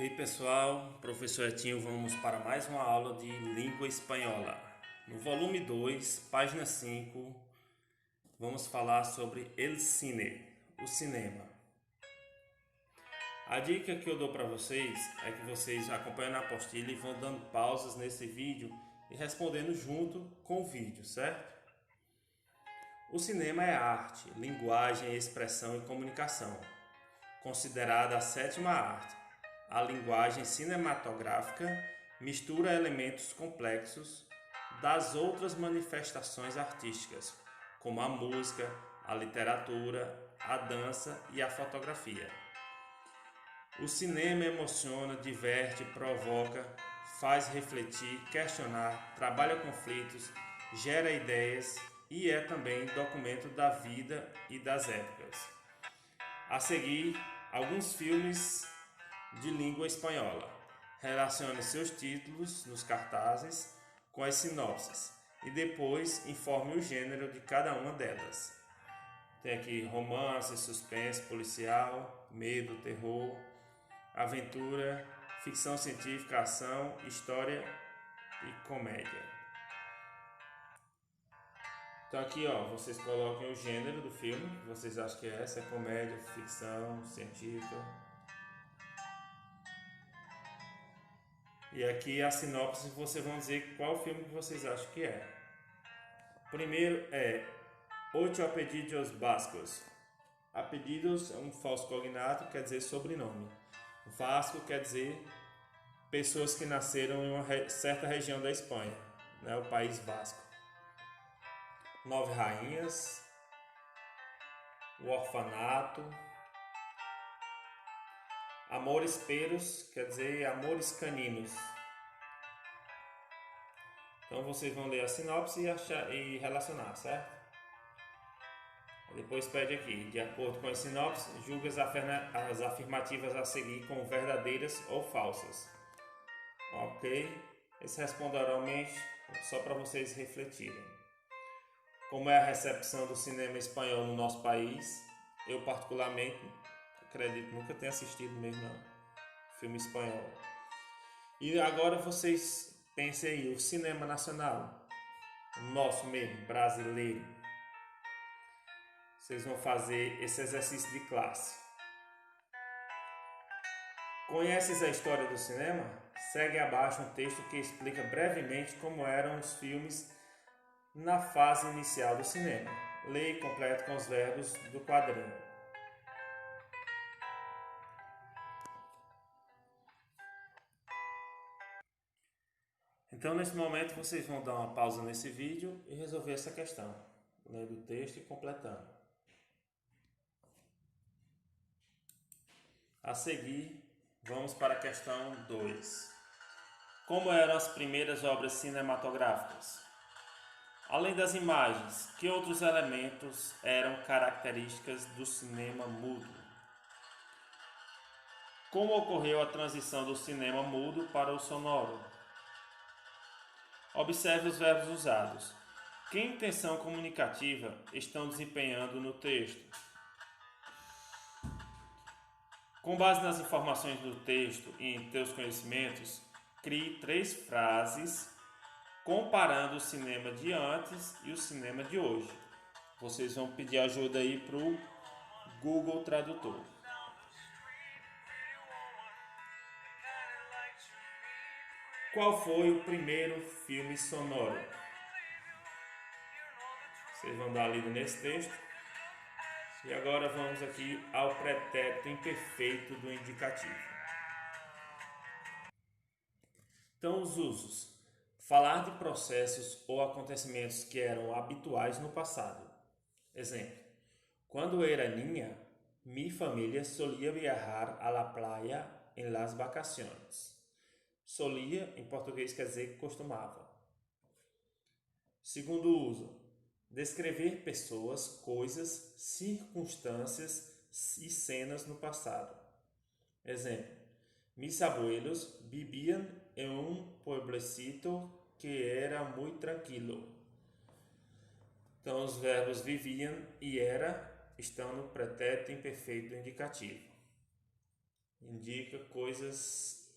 E aí pessoal, professor Etinho, vamos para mais uma aula de língua espanhola. No volume 2, página 5, vamos falar sobre el cine, o cinema. A dica que eu dou para vocês é que vocês acompanhem na apostila e vão dando pausas nesse vídeo e respondendo junto com o vídeo, certo? O cinema é arte, linguagem, expressão e comunicação, considerada a sétima arte. A linguagem cinematográfica mistura elementos complexos das outras manifestações artísticas, como a música, a literatura, a dança e a fotografia. O cinema emociona, diverte, provoca, faz refletir, questionar, trabalha conflitos, gera ideias e é também documento da vida e das épocas. A seguir, alguns filmes de língua espanhola. Relacione seus títulos nos cartazes com as sinopses e depois informe o gênero de cada uma delas. Tem aqui romance, suspense, policial, medo, terror, aventura, ficção científica, ação, história e comédia. Então aqui vocês coloquem o gênero do filme que vocês acham que é, se é comédia, ficção, científica. E aqui a sinopse vocês vão dizer qual filme que vocês acham que é. Primeiro é Ocho Apellidos Vascos. Apellidos é um falso cognato, quer dizer sobrenome. Vasco quer dizer pessoas que nasceram em uma certa região da Espanha, né, o país Vasco. Nove Rainhas, O Orfanato, Amores Peros, quer dizer amores caninos. Então vocês vão ler a sinopse e relacionar, certo? Depois pede aqui, de acordo com a sinopse, julgue as afirmativas a seguir como verdadeiras ou falsas. Ok? Esse responde oralmente, só para vocês refletirem. Como é a recepção do cinema espanhol no nosso país? Eu particularmente acredito, nunca tenho assistido mesmo não, filme espanhol. E agora vocês pensem aí, o cinema nacional, o nosso mesmo, brasileiro. Vocês vão fazer esse exercício de classe. Conheces a história do cinema? Segue abaixo um texto que explica brevemente como eram os filmes na fase inicial do cinema. Leia e complete com os verbos do quadrinho. Então, nesse momento, vocês vão dar uma pausa nesse vídeo e resolver essa questão, lendo o texto e completando. A seguir, vamos para a questão 2. Como eram as primeiras obras cinematográficas? Além das imagens, que outros elementos eram características do cinema mudo? Como ocorreu a transição do cinema mudo para o sonoro? Observe os verbos usados. Que intenção comunicativa estão desempenhando no texto? Com base nas informações do texto e em teus conhecimentos, crie 3 frases comparando o cinema de antes e o cinema de hoje. Vocês vão pedir ajuda aí para o Google Tradutor. Qual foi o primeiro filme sonoro? Vocês vão dar lida nesse texto. E agora vamos aqui ao pretérito imperfeito do indicativo. Então, os usos. Falar de processos ou acontecimentos que eram habituais no passado. Exemplo. Quando era niña, mi familia solía viajar a la playa en las vacaciones. Solia, em português, quer dizer que costumava. Segundo uso, descrever pessoas, coisas, circunstâncias e cenas no passado. Exemplo, mis abuelos vivían en un pueblecito que era muy tranquilo. Então, os verbos viviam e era estão no pretérito imperfeito do indicativo. indica coisas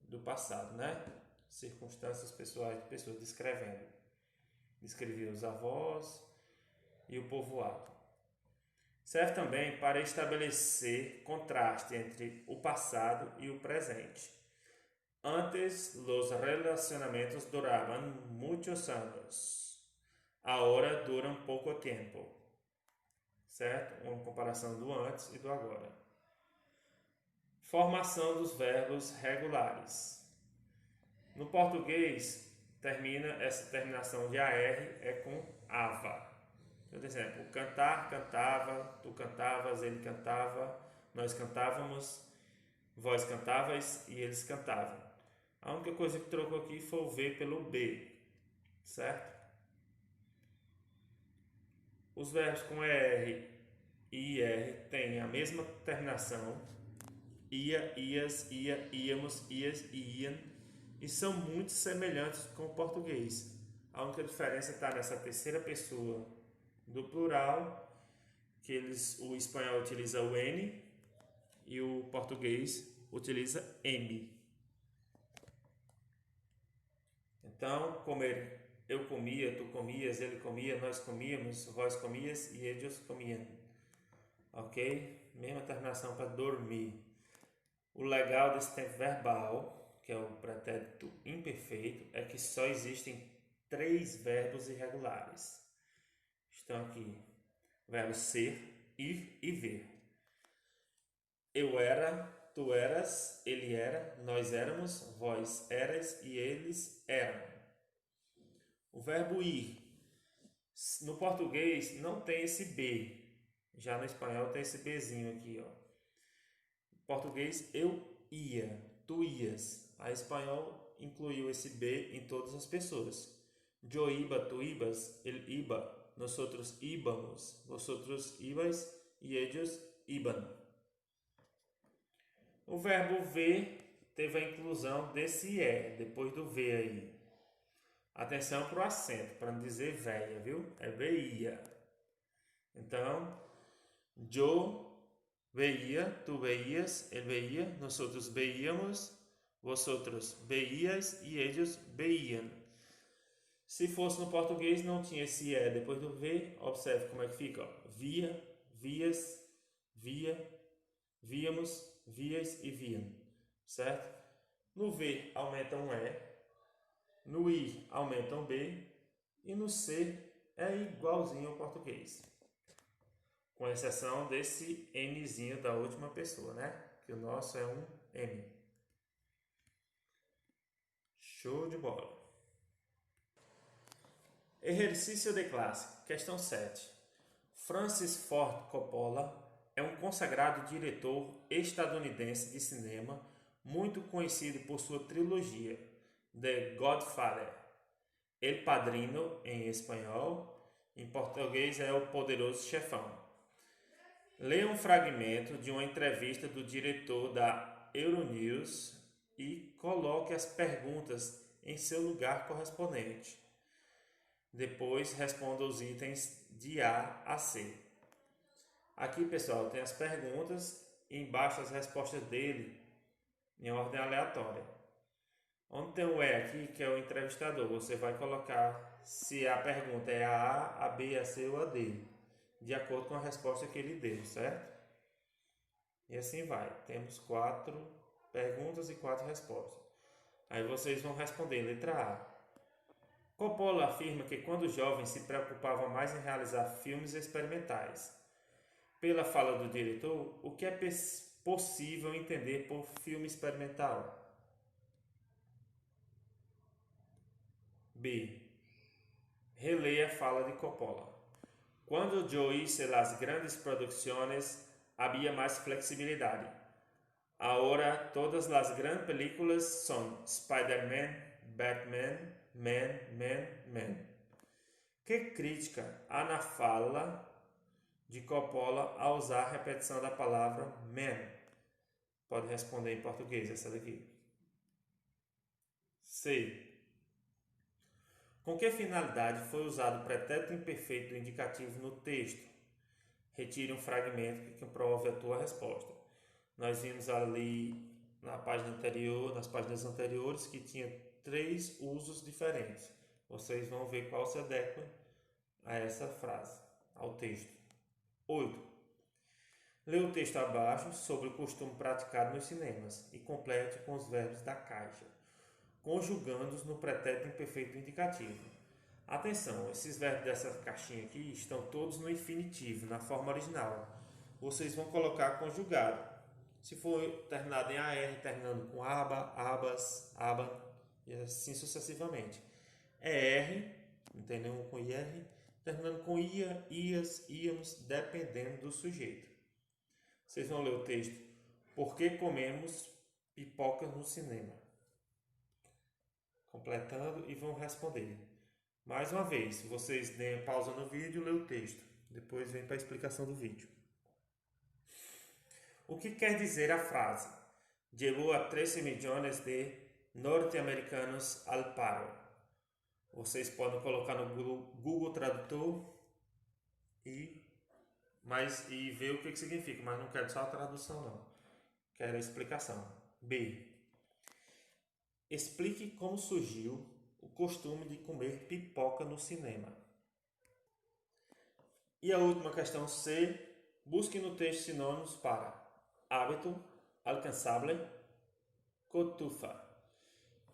do passado, né? Circunstâncias pessoais de pessoas descrevendo. Descrevia os avós e o povoado. Serve também para estabelecer contraste entre o passado e o presente. Antes, los relacionamentos duraban muchos años. Ahora duram pouco tempo. Certo? Uma comparação do antes e do agora. Formação dos verbos regulares. No português, essa terminação de AR é com ava. Por exemplo, cantar, cantava, tu cantavas, ele cantava, nós cantávamos, vós cantávais e eles cantavam. A única coisa que trocou aqui foi o V pelo B, certo? Os verbos com ER e IR têm a mesma terminação, ia, ias, ia, íamos, ias e iam, e são muito semelhantes com o português. A única diferença está nessa terceira pessoa do plural, que o espanhol utiliza o N e o português utiliza M. Então, comer, eu comia, tu comias, ele comia, nós comíamos, vós comias e eles comiam. Ok? Mesma terminação para dormir. O legal desse tempo verbal, que é o pretérito imperfeito, é que só existem 3 verbos irregulares. Estão aqui: verbo ser, ir e ver. Eu era, tu eras, ele era, nós éramos, vós eras e eles eram. O verbo ir, no português não tem esse B, já no espanhol tem esse Bzinho aqui, ó. Em português eu ia, tu ias. A espanhol incluiu esse B em todas as pessoas. Yo iba, tu ibas, él iba, nosotros íbamos, vosotros ibais e ellos iban. O verbo ver teve a inclusão desse E, depois do V aí. Atenção para o acento, para não dizer véia, viu? É veia. Então, yo veía, tu veías, él veía, nosotros veíamos, vosotros veíais e ellos veían. Se fosse no português, não tinha esse E depois do V. Observe como é que fica. Ó. Via, vias, via, víamos, vias e viam. Certo? No V aumenta um E. No I aumenta um B. E no C é igualzinho ao português. Com exceção desse Nzinho da última pessoa, né? Que o nosso é um M. Show de bola. Exercício de classe, questão 7. Francis Ford Coppola é um consagrado diretor estadunidense de cinema muito conhecido por sua trilogia The Godfather, El Padrino em espanhol, em português é O Poderoso Chefão. Leia um fragmento de uma entrevista do diretor da Euronews e coloque as perguntas em seu lugar correspondente. Depois responda os itens de A a C. Aqui, pessoal, tem as perguntas e embaixo as respostas dele em ordem aleatória. Onde tem o E aqui, que é o entrevistador, você vai colocar se a pergunta é a A, a B, a C ou a D, de acordo com a resposta que ele deu, certo? E assim vai. Temos 4 perguntas e 4 respostas. Aí vocês vão responder letra A. Coppola afirma que quando jovem se preocupava mais em realizar filmes experimentais. Pela fala do diretor, o que é possível entender por filme experimental? B. Releia a fala de Coppola. Quando yo hice las grandes producciones, había más flexibilidad. Ahora todas las grandes películas son Spider-Man, Batman, Man. Que crítica há na fala de Coppola ao usar a repetição da palavra man? Pode responder em português essa daqui. C. Com que finalidade foi usado o pretérito imperfeito indicativo no texto? Retire um fragmento que comprove a tua resposta. Nós vimos ali na página anterior, nas páginas anteriores, que tinha 3 usos diferentes. Vocês vão ver qual se adequa a essa frase, ao texto. 8. Leia o texto abaixo sobre o costume praticado nos cinemas e complete com os verbos da caixa, conjugando-os no pretérito imperfeito indicativo. Atenção, esses verbos dessa caixinha aqui estão todos no infinitivo, na forma original. Vocês vão colocar conjugado. Se for terminado em AR, terminando com aba, abas, aba, e assim sucessivamente. ER, não tem nenhum com IR, terminando com ia, ias, íamos, dependendo do sujeito. Vocês vão ler o texto. Por que comemos pipoca no cinema? Completando e vão responder. Mais uma vez, vocês deem pausa no vídeo e lê o texto. Depois vem para a explicação do vídeo. O que quer dizer a frase? Llegó a 13 milhões de norte-americanos al paro. Vocês podem colocar no Google Tradutor e ver o que significa, mas não quero só a tradução não. Quero a explicação. B. Explique como surgiu o costume de comer pipoca no cinema. E a última questão C. Busque no texto sinônimos para hábito, alcançable, cotufa.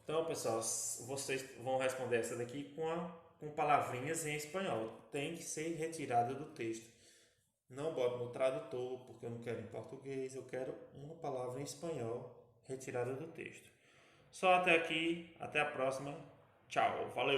Então, pessoal, vocês vão responder essa daqui com palavrinhas em espanhol. Tem que ser retirada do texto. Não boto no tradutor, porque eu não quero em português. Eu quero uma palavra em espanhol retirada do texto. Só até aqui. Até a próxima. Tchau. Valeu.